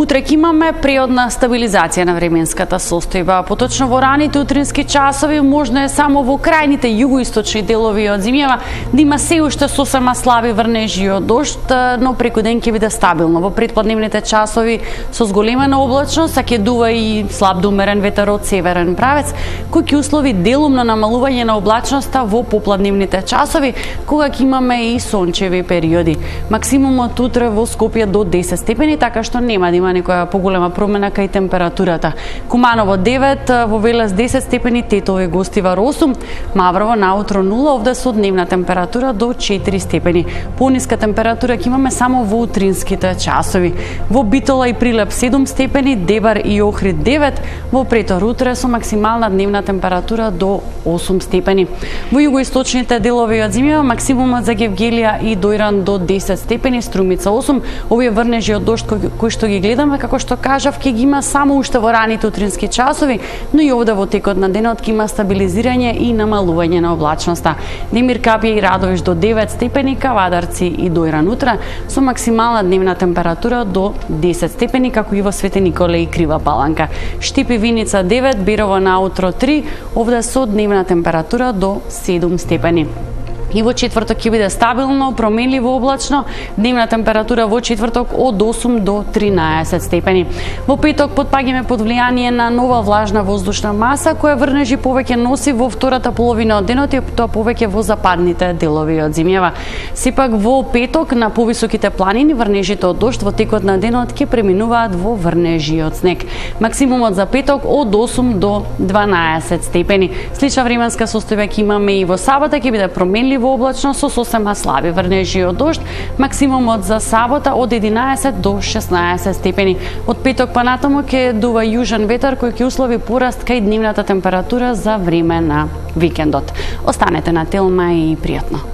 Утре ќе имаме приодна стабилизација на временската состојба. Поточно во раните утрински часови можно е само во крајните југоисточни делови од земјава да има се уште сосема слаби врнежи од дожд, но преку ден ќе биде стабилно. Во предпладневните часови со зголемена облачност, а ќе дува и слаб до умерен ветер од северен правец, кој ќе услови делумно намалување на облачноста во попладневните часови, кога ќе имаме и сончеви периоди. Максимумот утре во Скопје до 10 степени, така што нема да има некоја поголема промена кај температурата. Куманово 9, во Велес 10 степени, Тетово и Гостивар 8, Маврово наутро 0, овде со дневна температура до 4 степени. Пониска температура ќе имаме само во утринските часови. Во Битола и Прилеп 7 степени, Дебар и Охрид 9, во Претор утре со максимална дневна температура до 8 степени. Во југоисточните делови од земјава максимумот за Гевгелија и Дојран до 10 степени, Струмица 8. Овие врнежи од дожд кои што ги гледаме, како што кажав, ќе ги има само уште во раните утрински часови, но и овде во текот на денот ќе има стабилизирање и намалување на облачноста. Демир Капје и Радовиш до 9 степени, Кавадарци и Дојран утре со максимална дневна температура до 10 степени, како и во Свети Николе и Крива Паланка. Штип и Виница 9, Берово наутро 3, овде со дневна температура до 7 степени. И во четврток ќе биде стабилно, променливо облачно, дневна температура во четврток од 8 до 13 степени. Во петок потпаѓаме под влијание на нова влажна воздушна маса, која врнежи повеќе носи во втората половина од денот и тоа повеќе во западните делови од земјава. Сепак во петок на повисоките планини врнежите од дожд во текот на денот ќе преминуваат во врнежи од снег. Максимумот за петок од 8 до 12 степени. Слична временска состојба ќе имаме и во сабота, ќе биде променливо облачно со сосема слаби врнежи од дожд, максимумот за сабота од 11 до 16 степени. Од петок па натаму ќе дува јужен ветер кој ќе услови пораст кај дневната температура за време на викендот. Останете на Телма и пријатно.